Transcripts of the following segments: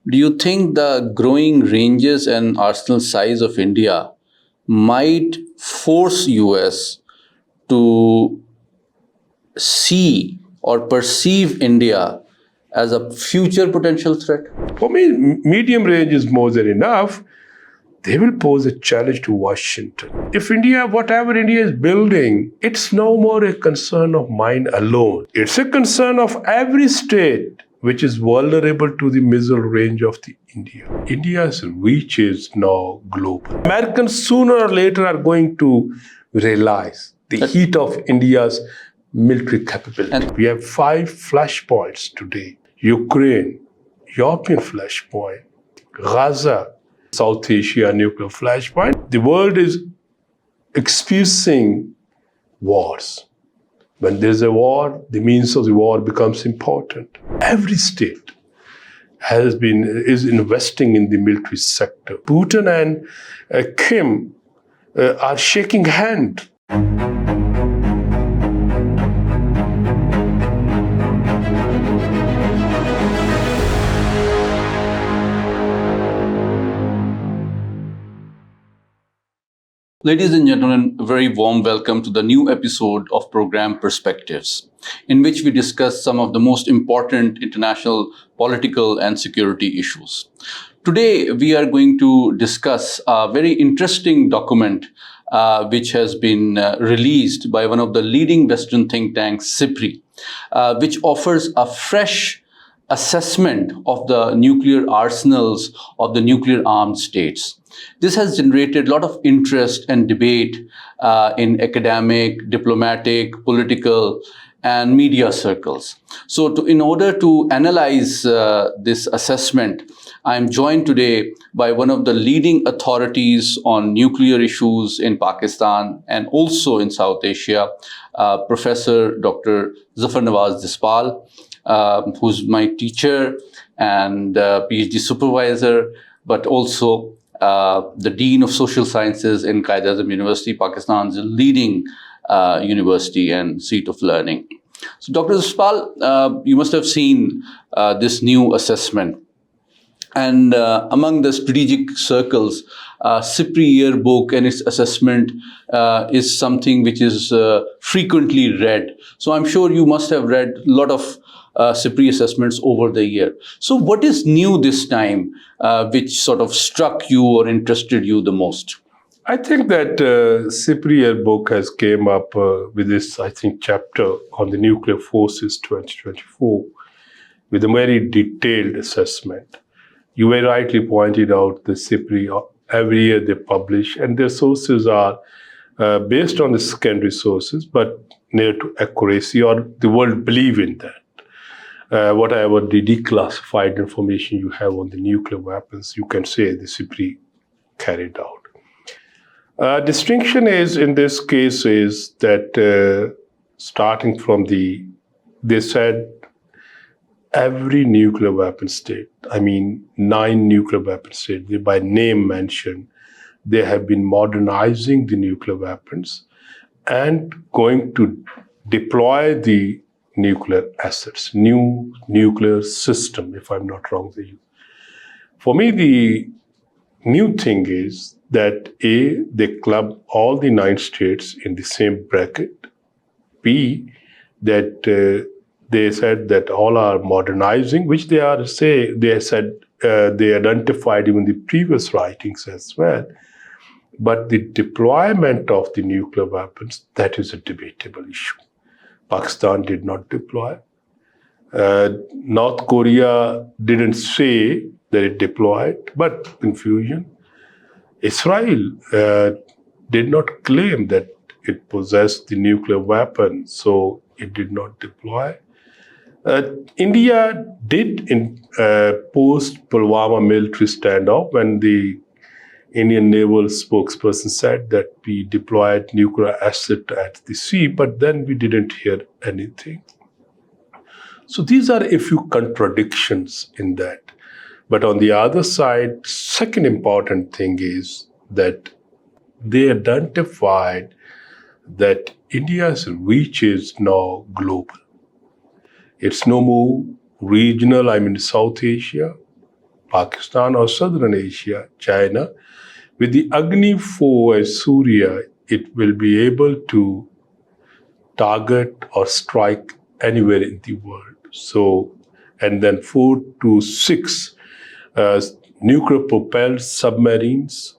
Do you think the growing ranges and arsenal size of India might force US to see or perceive India as a future potential threat? For me, medium range is more than enough. They will pose a challenge to Washington. If India, whatever India is building, it's no more a concern of mine alone. It's a concern of every state which is vulnerable to the missile range of the India. India's reach is now global. Americans sooner or later are going to realize the heat of India's military capability. We have 5 flashpoints today. Ukraine, European flashpoint, Gaza, South Asia nuclear flashpoint. The world is experiencing wars. When there's a war, the means of the war becomes important. Every state is investing in the military sector. Putin and Kim are shaking hands. Ladies and gentlemen, a very warm welcome to the new episode of Program Perspectives, in which we discuss some of the most important international political and security issues. Today, we are going to discuss a very interesting document which has been released by one of the leading Western think tanks, SIPRI, which offers a fresh assessment of the nuclear arsenals of the nuclear armed states. This has generated a lot of interest and debate in academic, diplomatic, political, and media circles. So in order to analyze this assessment, I'm joined today by one of the leading authorities on nuclear issues in Pakistan and also in South Asia, Professor Dr. Zafar Nawaz Dispal, who's my teacher and PhD supervisor, but also the Dean of Social Sciences in Quaid-e-Azam University, Pakistan's leading university and seat of learning. So, Dr. Dispal, you must have seen this new assessment. And among the strategic circles, SIPRI yearbook and its assessment is something which is frequently read. So I'm sure you must have read a lot of SIPRI assessments over the year. So what is new this time which sort of struck you or interested you the most? I think that SIPRI yearbook has came up with this, chapter on the nuclear forces 2024 with a very detailed assessment. You very rightly pointed out the SIPRI, every year they publish, and their sources are based on the secondary sources, but near to accuracy, or the world believe in that. Whatever the declassified information you have on the nuclear weapons, you can say the SIPRI carried out. Distinction is, in this case, is that starting from they said every nuclear weapon state, 9 nuclear weapon states, they by name mentioned, they have been modernizing the nuclear weapons and going to deploy the nuclear assets, new nuclear system, if I'm not wrong. For me, the new thing is that A, they club all the 9 states in the same bracket. B, that they said that all are modernizing, which they said they identified even the previous writings as well. But the deployment of the nuclear weapons, that is a debatable issue. Pakistan did not deploy. North Korea didn't say that it deployed, but confusion. Israel did not claim that it possessed the nuclear weapon, so it did not deploy. India did in post-Pulwama military standoff when the Indian naval spokesperson said that we deployed nuclear asset at the sea, but then we didn't hear anything. So these are a few contradictions in that. But on the other side, second important thing is that they identified that India's reach is now global. It's no more regional, South Asia, Pakistan or Southern Asia, China. With the Agni 4 and Surya, it will be able to target or strike anywhere in the world. So, and then 4 to 6 nuclear propelled submarines,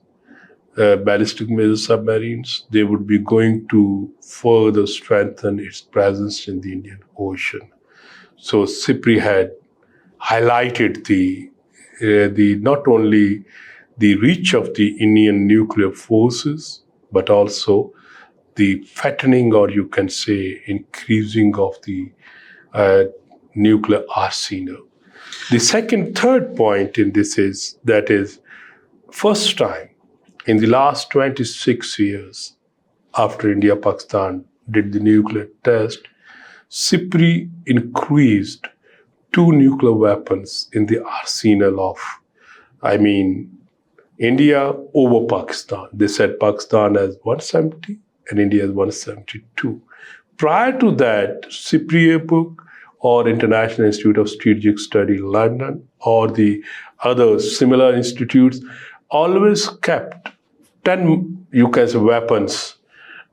ballistic missile submarines, they would be going to further strengthen its presence in the Indian Ocean. So SIPRI had highlighted the not only the reach of the Indian nuclear forces, but also the fattening, or you can say increasing of the nuclear arsenal. The third point in this is that is first time in the last 26 years after India, Pakistan did the nuclear test, SIPRI increased 2 nuclear weapons in the arsenal of, India over Pakistan. They said Pakistan has 170 and India has 172. Prior to that, SIPRI book or International Institute of Strategic Study, London, or the other similar institutes always kept 10, you can say, weapons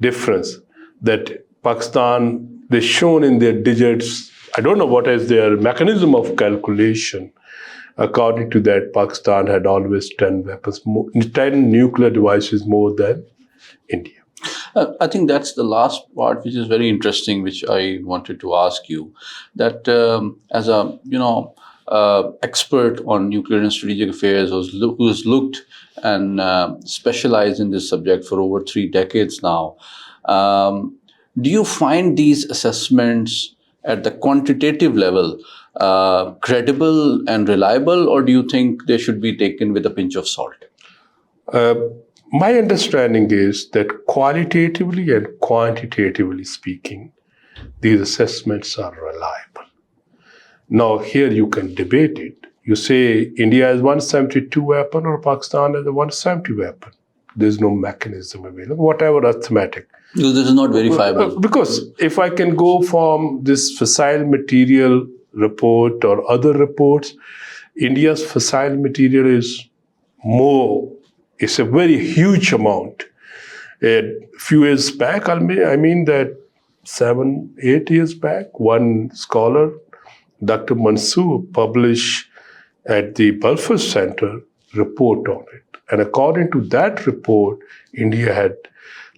difference that Pakistan, they shown in their digits. I don't know what is their mechanism of calculation. According to that, Pakistan had always 10 weapons, 10 nuclear devices more than India. I think that's the last part, which is very interesting, which I wanted to ask you. That as a expert on nuclear and strategic affairs, who's looked and specialized in this subject for over 3 decades now, do you find these assessments at the quantitative level credible and reliable, or do you think they should be taken with a pinch of salt? My understanding is that qualitatively and quantitatively speaking, these assessments are reliable. Now, here you can debate it. You say India has 172 weapon or Pakistan has a 170 weapon. There's no mechanism available, whatever arithmetic. No, this is not verifiable. Because if I can go from this fissile material report or other reports, India's fissile material is more. It's a very huge amount. A few years back, that 7-8 years back, one scholar, Dr. Mansoor, published at the Balfour Center report on it. And according to that report, India had,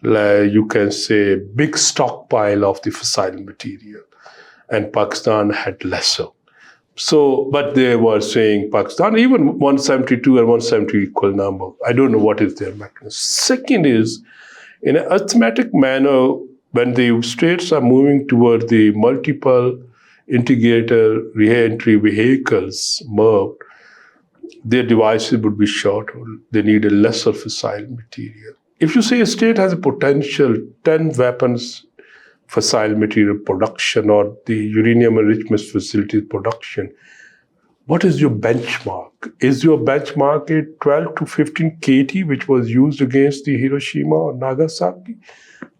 you can say, big stockpile of the fissile material, and Pakistan had lesser. So, but they were saying Pakistan, even 172 and 170 equal number. I don't know what is their mechanism. Second is, in an arithmetic manner, when the states are moving toward the multiple integrated re-entry vehicles, MIRV, their devices would be shorter. They need a lesser fissile material. If you say a state has a potential 10 weapons fissile material production or the uranium enrichment facility production, what is your benchmark? Is your benchmark a 12 to 15 KT, which was used against the Hiroshima or Nagasaki?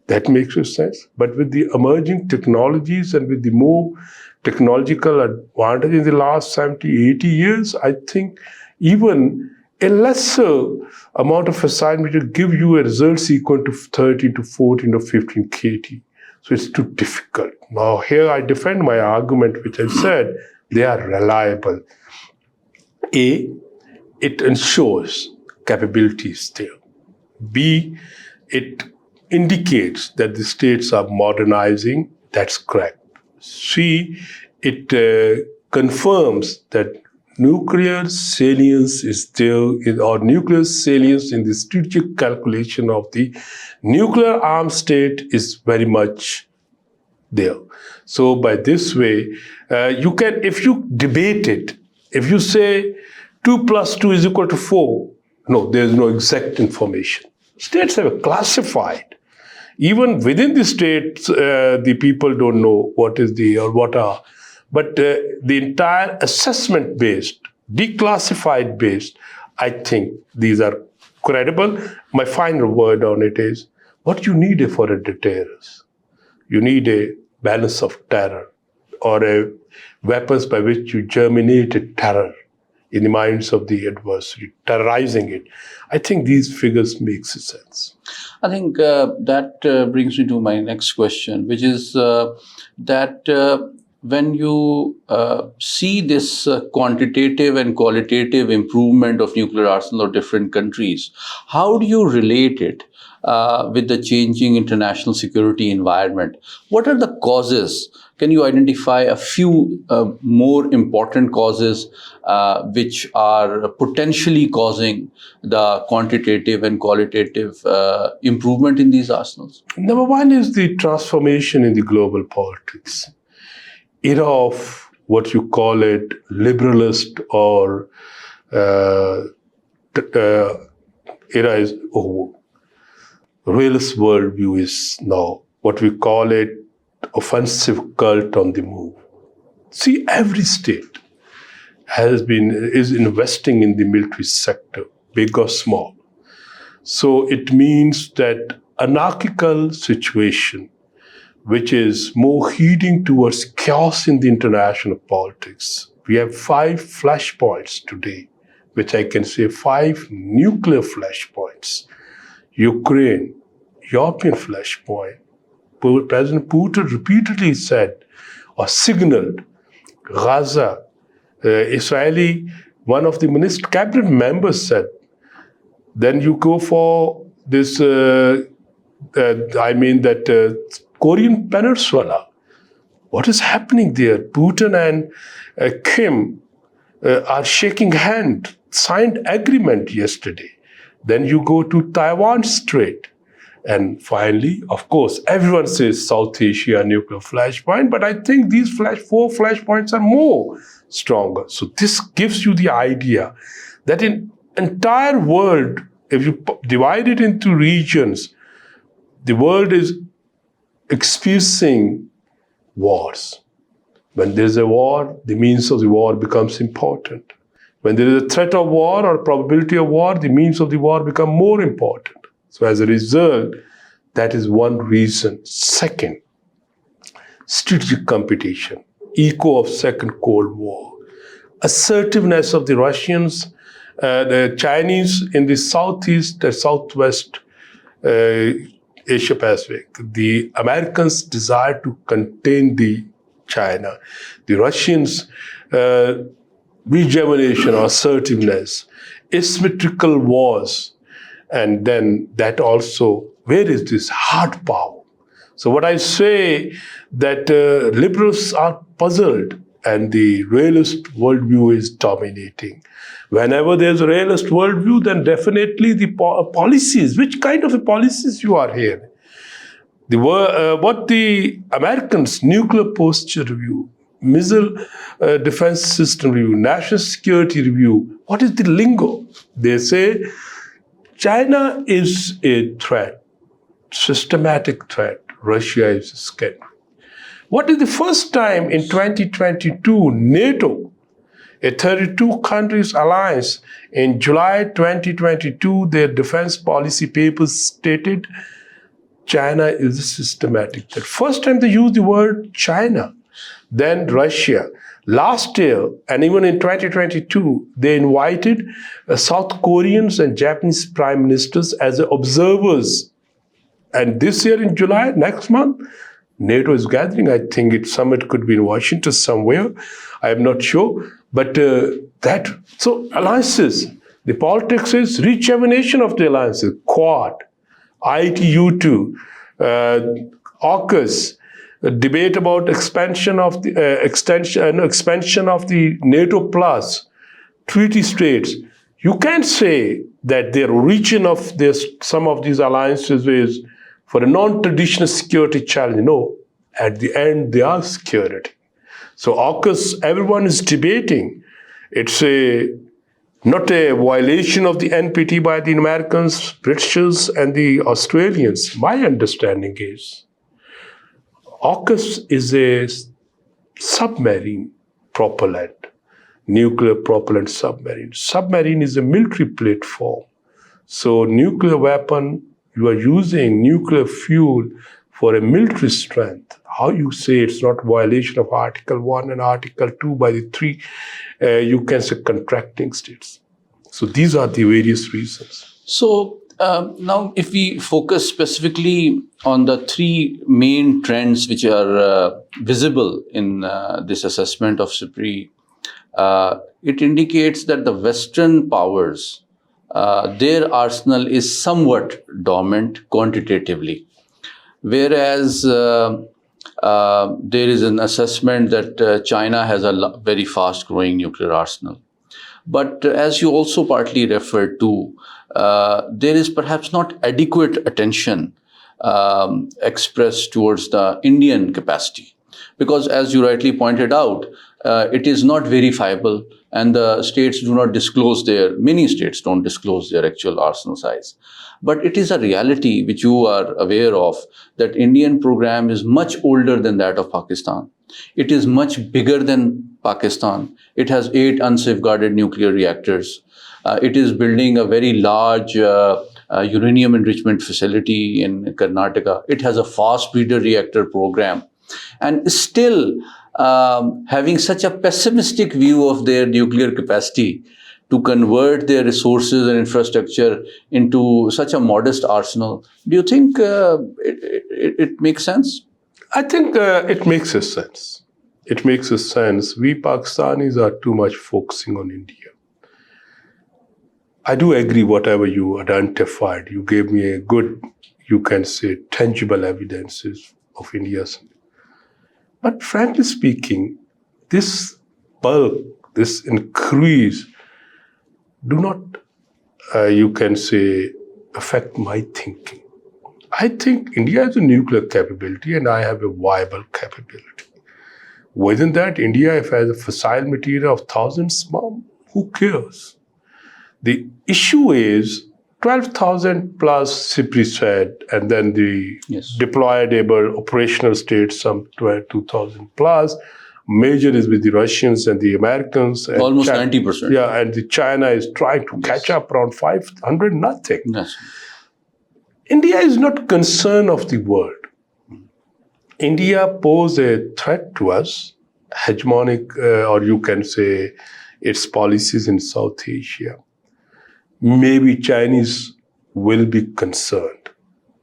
That makes sense. But with the emerging technologies and with the more technological advantage in the last 70, 80 years, I think even a lesser amount of fissile material give you a result equal to 13 to 14 or 15 KT. So it's too difficult. Now here I defend my argument, which I said, they are reliable. A, it ensures capability is there. B, it indicates that the states are modernizing. That's correct. C, it confirms that nuclear salience is there, or nuclear salience in the strategic calculation of the nuclear armed state is very much there. So by this way, you can, if you debate it, if you say 2 plus 2 is equal to 4, no, there's no exact information. States have classified. Even within the states, the people don't know what is the, or what are. But the entire assessment based, declassified based, I think these are credible. My final word on it is, what you need for a deterrence? You need a balance of terror, or a weapons by which you germinate terror. in the minds of the adversary, terrorizing it. I think these figures make sense. I think that brings me to my next question, which is that when you see this quantitative and qualitative improvement of nuclear arsenal of different countries, how do you relate it with the changing international security environment? What are the causes? Can you identify a few more important causes which are potentially causing the quantitative and qualitative improvement in these arsenals? Number one is the transformation in the global politics. Era of what you call it liberalist or era is over. Realist worldview is now what we call it offensive cult on the move. See, every state is investing in the military sector, big or small. So it means that anarchical situation, which is more heading towards chaos in the international politics. We have 5 flashpoints today, which I can say 5 nuclear flashpoints. Ukraine, European flashpoint. President Putin repeatedly said or signaled Gaza. Israeli, one of the cabinet members said, then you go for this, Korean Peninsula. What is happening there? Putin and Kim are shaking hand, signed agreement yesterday. Then you go to Taiwan Strait. And finally, of course, everyone says South Asia nuclear flashpoint, but I think these 4 flashpoints are more stronger. So this gives you the idea that in entire world, if you divide it into regions, the world is experiencing wars. When there's a war, the means of the war becomes important. When there is a threat of war or probability of war, the means of the war become more important. So as a result, that is one reason. Second, strategic competition, echo of Second Cold War, assertiveness of the Russians, the Chinese in the southeast, southwest Asia Pacific. The Americans desire to contain the China. The Russians, rejuvenation or assertiveness, asymmetrical wars. And then that also, where is this hard power? So what I say that liberals are puzzled and the realist worldview is dominating. Whenever there's a realist worldview, then definitely the policies, which kind of policies you are hearing? What the Americans, nuclear posture review, missile defense system review, national security review, what is the lingo? They say China is a threat, systematic threat. Russia is scared. What is the first time in 2022, NATO, a 32 countries alliance, in July 2022, their defense policy papers stated China is a systematic threat. First time they used the word China, then Russia. Last year, and even in 2022, they invited South Koreans and Japanese prime ministers as observers. And this year in July, next month, NATO is gathering. I think its summit could be in Washington somewhere. I am not sure. But so alliances, the politics is rejuvenation of the alliances. Quad, ITU2, AUKUS, debate about expansion of the expansion of the NATO plus treaty states. You can't say that the origin of some of these alliances is for a non-traditional security challenge. No, at the end they are security. So AUKUS, everyone is debating. It's not a violation of the NPT by the Americans, Britishers, and the Australians. My understanding is AUKUS is a submarine propellant, nuclear propellant submarine. Submarine is a military platform. So nuclear weapon, you are using nuclear fuel for a military strength, how you say it's not violation of Article 1 and Article 2 by the three, you can say, contracting states. So these are the various reasons. So now, if we focus specifically on the three main trends which are visible in this assessment of SIPRI, it indicates that the Western powers, their arsenal is somewhat dormant quantitatively, whereas there is an assessment that China has a very fast-growing nuclear arsenal. But as you also partly referred to, there is perhaps not adequate attention expressed towards the Indian capacity. Because as you rightly pointed out, it is not verifiable, and the states do not disclose many states don't disclose their actual arsenal size. But it is a reality which you are aware of, that Indian program is much older than that of Pakistan. It is much bigger than Pakistan. It has 8 unsafeguarded nuclear reactors. It is building a very large uranium enrichment facility in Karnataka. It has a fast breeder reactor program. And still having such a pessimistic view of their nuclear capacity to convert their resources and infrastructure into such a modest arsenal, do you think it makes sense? I think it makes a sense. It makes a sense. We Pakistanis are too much focusing on India. I do agree whatever you identified. You gave me a good, you can say, tangible evidences of India's. But frankly speaking, this bulk, this increase, do not, you can say, affect my thinking. I think India has a nuclear capability and I have a viable capability. Within that, India, if it has a fissile material of 1,000 small, who cares? The issue is 12,000 plus SIPRI said, and then the deployable operational states, some 2,000 plus. Major is with the Russians and the Americans. And almost 90%. Yeah, and the China is trying to catch up around 500, nothing. Yes. India is not concern of the world. India poses a threat to us, hegemonic, or you can say its policies in South Asia. Maybe Chinese will be concerned.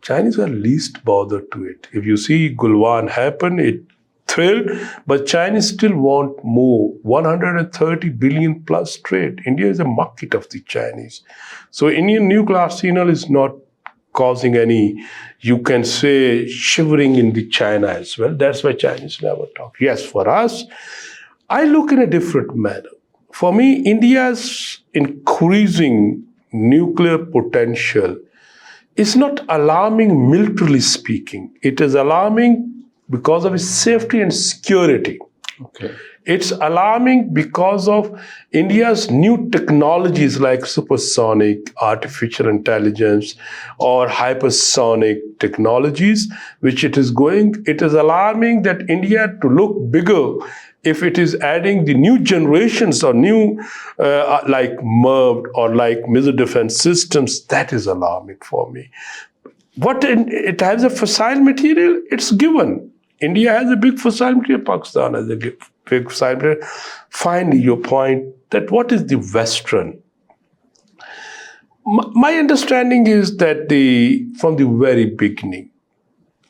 Chinese are least bothered to it. If you see Gulwan happen, it thrilled, but Chinese still want more, 130 billion plus trade. India is a market of the Chinese. So Indian nuclear arsenal is not causing any, you can say, shivering in the China as well. That's why Chinese never talk. Yes, for us, I look in a different manner. For me, India's increasing nuclear potential is not alarming militarily speaking. It is alarming because of its safety and security. Okay. It's alarming because of India's new technologies like supersonic, artificial intelligence, or hypersonic technologies, which it is going. It is alarming that India to look bigger if it is adding the new generations or new like MIRV or like missile defense systems. That is alarming for me. What it has a fissile material, it's given. India has a big fissile material, Pakistan has a big fissile material. Finally, your point that what is the Western? My understanding is that from the very beginning,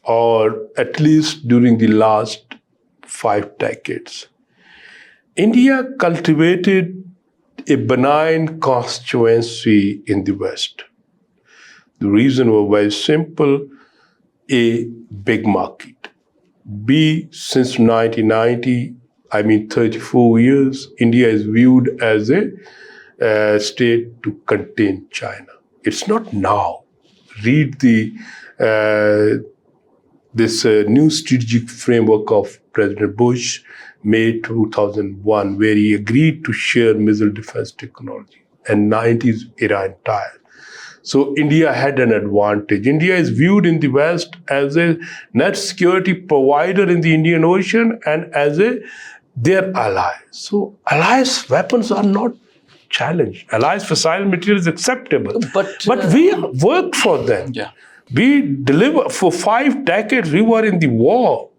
or at least during the last 5 decades, India cultivated a benign constituency in the West. The reason was very simple: A, big market. B, since 1990, 34 years, India is viewed as a state to contain China. It's not now. Read this new strategic framework of President Bush, May 2001, where he agreed to share missile defense technology, and 90s era entire. So India had an advantage. India is viewed in the West as a net security provider in the Indian Ocean and as their ally. So allies' weapons are not challenged. Allies' fissile material is acceptable. But we work for them. Yeah. We deliver for 5 decades. We were in the war,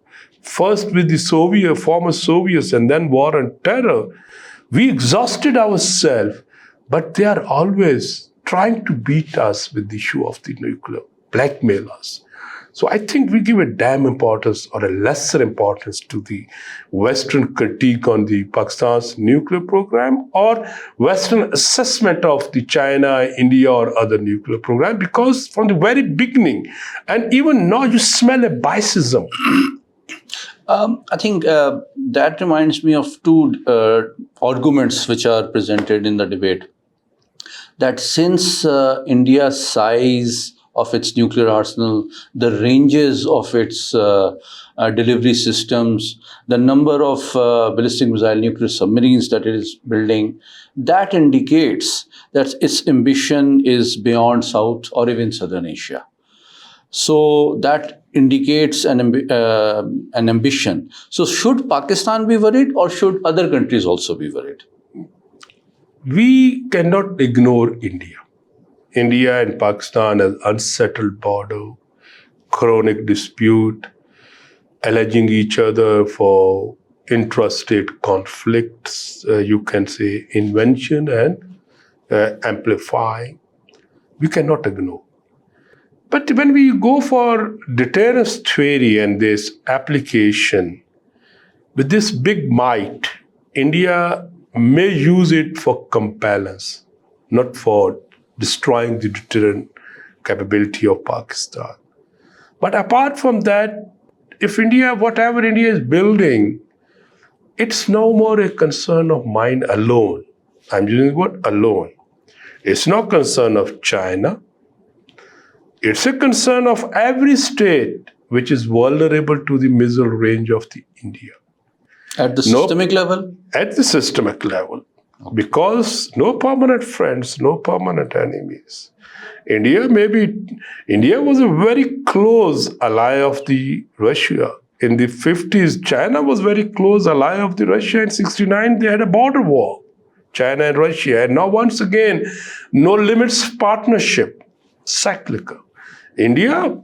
first with the former Soviets, and then war on terror. We exhausted ourselves, but they are always trying to beat us with the issue of the nuclear, blackmail us. So I think we give a damn importance or a lesser importance to the Western critique on the Pakistan's nuclear program or Western assessment of the China, India or other nuclear program, because from the very beginning, and even now you smell a biasism. I think that reminds me of two arguments which are presented in the debate. That since India's size of its nuclear arsenal, the ranges of its delivery systems, the number of ballistic missile nuclear submarines that it is building, that indicates that its ambition is beyond South or even Southern Asia. So that indicates an ambition. So should Pakistan be worried, or should other countries also be worried? We cannot ignore India. India and Pakistan has unsettled border, chronic dispute, alleging each other for intrastate conflicts, you can say invention and amplifying. We cannot ignore. But when we go for deterrence theory and this application, with this big might, India may use it for compellence, not for destroying the deterrent capability of Pakistan. But apart from that, if India, whatever India is building, it's no more a concern of mine alone. I'm using the word alone. It's not concern of China. It's a concern of every state which is vulnerable to the missile range of the India. At the systemic level? At the systemic level. Because no permanent friends, no permanent enemies. India was a very close ally of the Russia. In the 50s, China was very close ally of the Russia. In 69, they had a border war, China and Russia. And now once again, no limits partnership, cyclical. India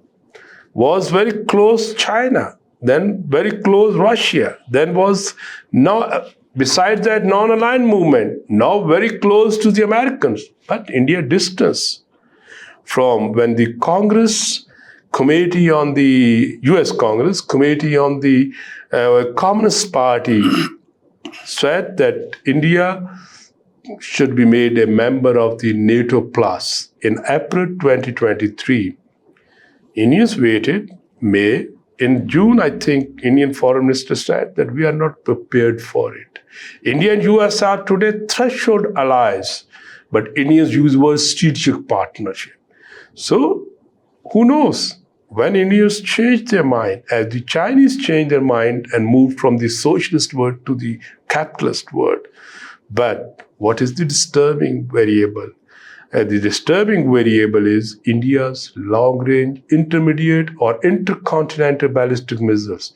was very close China, then very close Russia, then was now, besides that non-aligned movement, now very close to the Americans. But India distance from when the Congress Committee on the US Congress Committee on the Communist Party said that India should be made a member of the NATO Plus in April 2023. Indians waited May. In June, I think Indian Foreign Minister said that we are not prepared for it. India and US are today threshold allies, but Indians use the word strategic partnership. So, who knows? When Indians change their mind, as the Chinese changed their mind and moved from the socialist world to the capitalist world. But what is the disturbing variable? The disturbing variable is India's long-range, intermediate, or intercontinental ballistic missiles.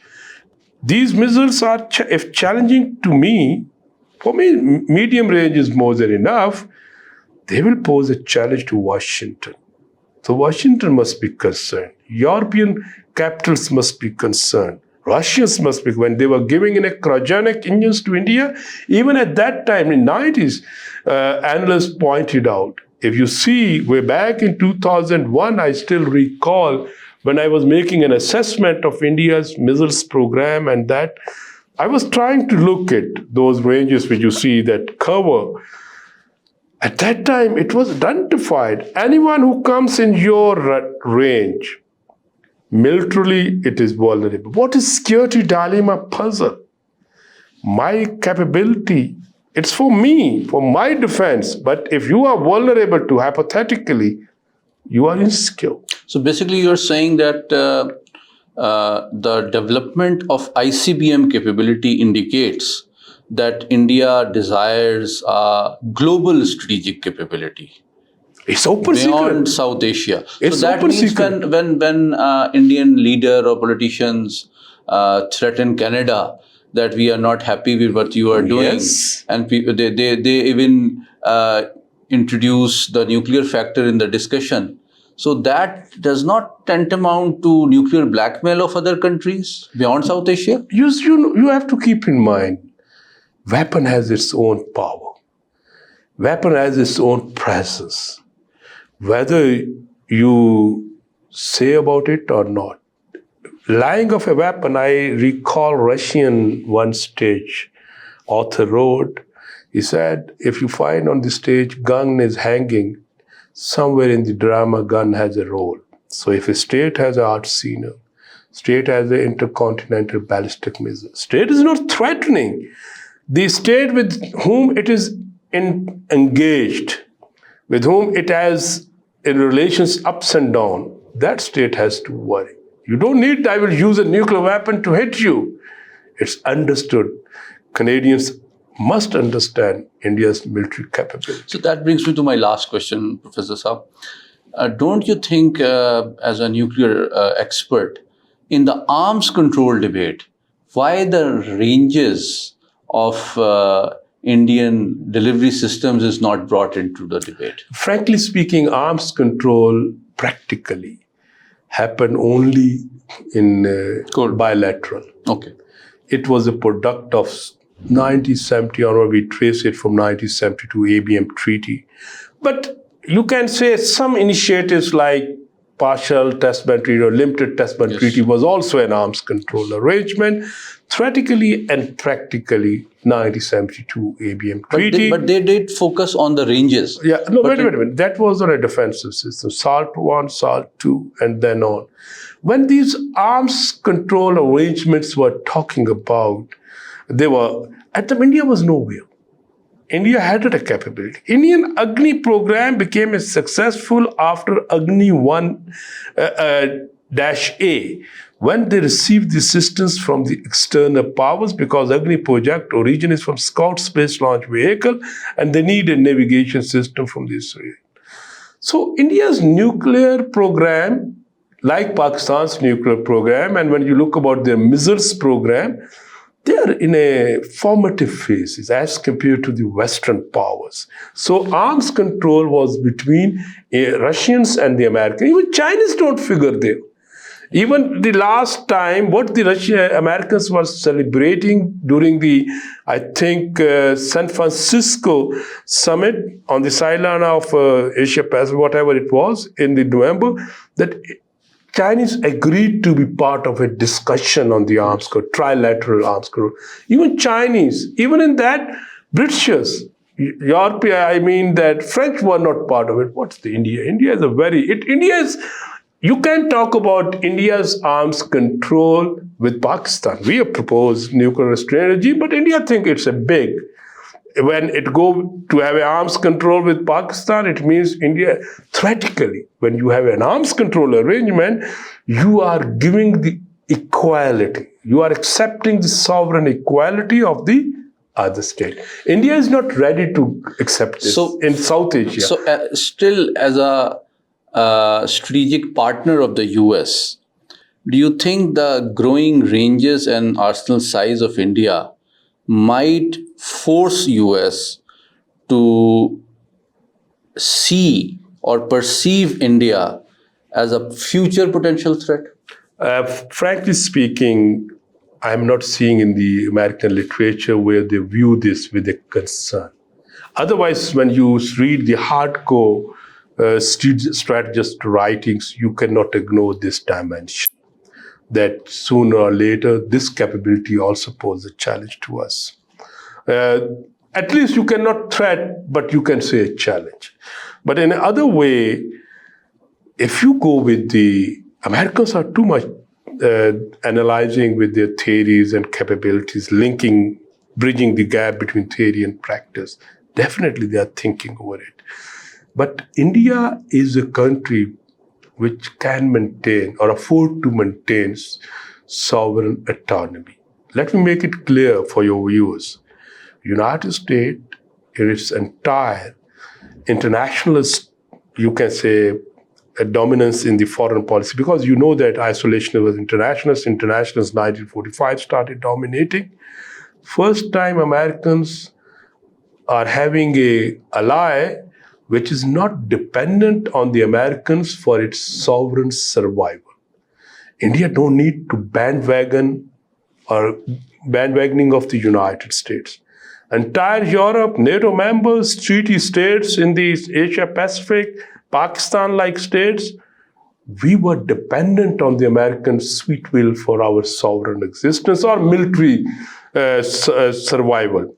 These missiles are, if challenging to me, for me, medium range is more than enough. They will pose a challenge to Washington. So Washington must be concerned. European capitals must be concerned. Russians must be, when they were giving in a cryogenic engines to India, even at that time in the 90s, analysts pointed out, if you see, way back in 2001, I still recall when I was making an assessment of India's missiles program, and that I was trying to look at those ranges which you see that cover. At that time, it was identified. Anyone who comes in your range, militarily, it is vulnerable. What is security dilemma puzzle? My capability, it's for me, for my defense. But if you are vulnerable to, hypothetically, you are insecure. So basically, you're saying that the development of ICBM capability indicates that India desires a global strategic capability. It's open beyond secret. South Asia. It's so that open means secret. when Indian leader or politicians threaten Canada that we are not happy with what you are doing, Yes. and they even introduce the nuclear factor in the discussion. So that does not tantamount to nuclear blackmail of other countries beyond South Asia? You have to keep in mind, weapon has its own power. Weapon has its own presence. Whether you say about it or not. Lying of a weapon, I recall Russian one stage author wrote, he said, if you find on the stage gun is hanging, somewhere in the drama gun has a role. So if a state has an art scene, state has an intercontinental ballistic missile, state is not threatening. The state with whom it is engaged, with whom it has in relations ups and down, that state has to worry. You don't need, I will use a nuclear weapon to hit you. It's understood. Canadians must understand India's military capability. So that brings me to my last question, Professor Saab. Don't you think, as a nuclear expert, in the arms control debate, why the ranges of Indian delivery systems is not brought into the debate? Frankly speaking, arms control practically happen only in bilateral. Okay. It was a product of 1970, or we trace it from 1972 ABM Treaty. But you can say some initiatives like partial test ban treaty or limited test ban treaty was also an arms control arrangement, theoretically and practically 1972 ABM Treaty. But they did focus on the ranges. Yeah, no, wait a minute. That was on a defensive system. SALT 1, SALT 2, and then on. When these arms control arrangements were talking about, India was nowhere. India had a capability. Indian Agni program became successful after Agni 1-A, when they received the assistance from the external powers, because Agni project origin is from Scout Space Launch Vehicle, and they need a navigation system from this region. So India's nuclear program, like Pakistan's nuclear program, and when you look about their missiles program, they are in a formative phase as compared to the Western powers. So arms control was between Russians and the Americans. Even Chinese don't figure there. Even the last time, what the Americans were celebrating during the, I think, San Francisco summit on the sideline of Asia Pacific, whatever it was, in the November, that Chinese agreed to be part of a discussion on the arms code, trilateral arms code. Even Chinese, even in that, Britishers, European, I mean that French were not part of it. What's the India? India is you can talk about India's arms control with Pakistan. We have proposed nuclear strategy, but India think it's a big. When it go to have an arms control with Pakistan, it means India, theoretically, when you have an arms control arrangement, you are giving the equality. You are accepting the sovereign equality of the other state. India is not ready to accept this in South Asia. So still, as a strategic partner of the US, do you think the growing ranges and arsenal size of India might force US to see or perceive India as a future potential threat? Frankly speaking, I'm not seeing in the American literature where they view this with a concern. Otherwise, when you read the hardcore strategist writings, you cannot ignore this dimension. That sooner or later, this capability also poses a challenge to us. At least you cannot threat, but you can say a challenge. But in another way, if you go with the Americans are too much analyzing with their theories and capabilities, bridging the gap between theory and practice. Definitely they are thinking over it. But India is a country which can maintain or afford to maintain sovereign autonomy. Let me make it clear for your viewers. United States, in its entire internationalist, you can say, a dominance in the foreign policy, because you know that isolation was internationalist. Internationalists 1945 started dominating. First time Americans are having an ally which is not dependent on the Americans for its sovereign survival. India don't need to bandwagoning of the United States. Entire Europe, NATO members, treaty states in the Asia Pacific, Pakistan-like states, we were dependent on the American sweet will for our sovereign existence or military survival.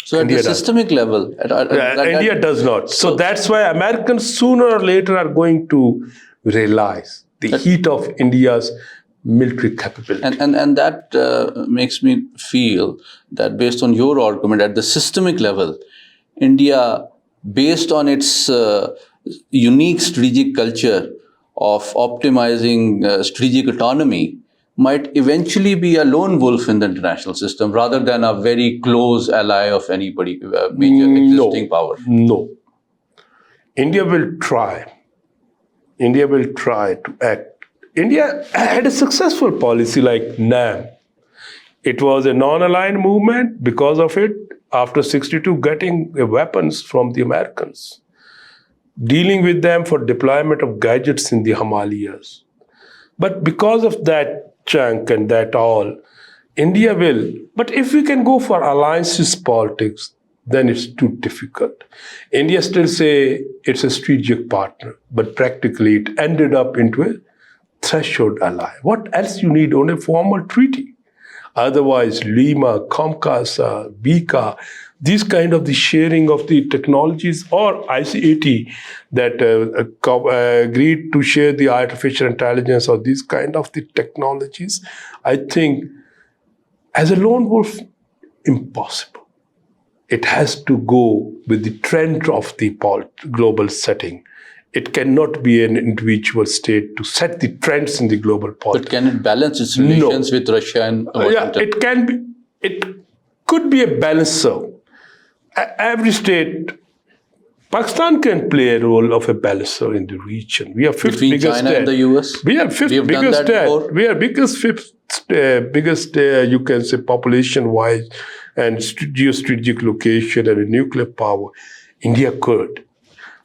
So at the systemic level, India does not. So that's why Americans sooner or later are going to realize the heat of India's military capability. And that makes me feel that based on your argument, at the systemic level, India, based on its unique strategic culture of optimizing strategic autonomy, might eventually be a lone wolf in the international system rather than a very close ally of anybody, major existing power. No. India will try. India will try to act. India had a successful policy like NAM. It was a non-aligned movement because of it, after 62, getting weapons from the Americans, dealing with them for deployment of gadgets in the Himalayas. But because of that chunk and that all, India will. But if we can go for alliances politics, then it's too difficult. India still say it's a strategic partner, but practically it ended up into a threshold ally. What else you need on a formal treaty? Otherwise, Lima, COMCASA, BICA, these kind of the sharing of the technologies, or ICAT that agreed to share the artificial intelligence or these kind of the technologies, I think as a lone wolf, impossible. It has to go with the trend of the global setting. It cannot be an individual state to set the trends in the global politics. But can it balance its relations with Russia and Washington? Yeah, it can be. It could be a balancer. Every state, Pakistan can play a role of a balancer in the region. We are fifth Between biggest China state. and the US? We are fifth biggest state. We are biggest, you can say, population-wise and geostrategic location and a nuclear power. India could.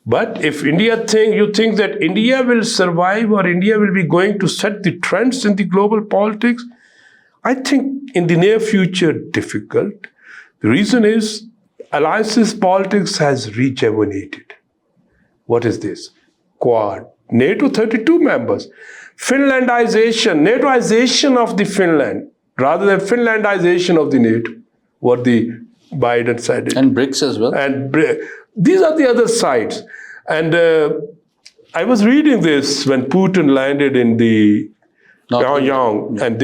But if you think that India will survive or India will be going to set the trends in the global politics, I think in the near future, difficult. The reason is alliances politics has rejuvenated. What is this? Quad. NATO 32 members. NATOization of the Finland, rather than Finlandization of the NATO, what the Biden said. And BRICS as well. And these are the other sides. And I was reading this when Putin landed in the Pyongyang, and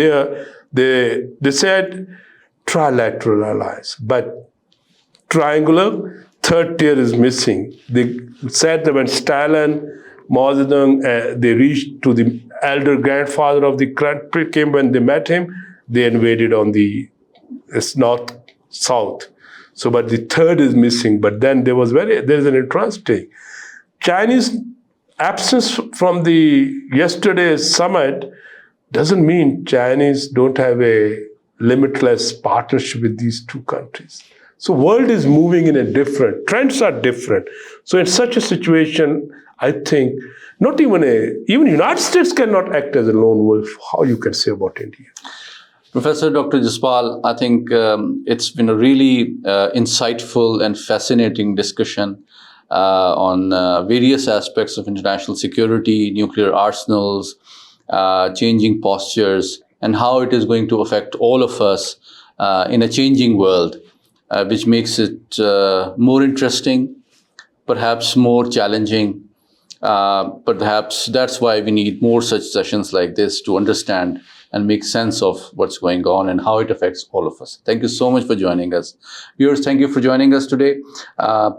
they said trilateral allies, but triangular, third tier is missing. They said that when Stalin, Mao Zedong, they reached to the elder grandfather of the country, when they met him, they invaded on the north-south. So, but the third is missing. But then there's an interesting Chinese absence from the yesterday's summit doesn't mean Chinese don't have a limitless partnership with these two countries. So, world is moving in a different, trends are different. So, in such a situation, I think not even United States cannot act as a lone wolf. How you can say about India? Professor Dr. Jaspal, I think it's been a really insightful and fascinating discussion on various aspects of international security, nuclear arsenals, changing postures, and how it is going to affect all of us in a changing world, which makes it more interesting, perhaps more challenging. Perhaps that's why we need more such sessions like this to understand and make sense of what's going on and how it affects all of us. Thank you so much for joining us. Viewers, thank you for joining us today.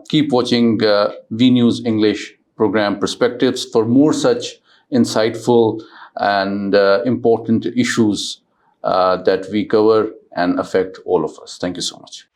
Keep watching VNews English program Perspectives for more such insightful and important issues that we cover and affect all of us. Thank you so much.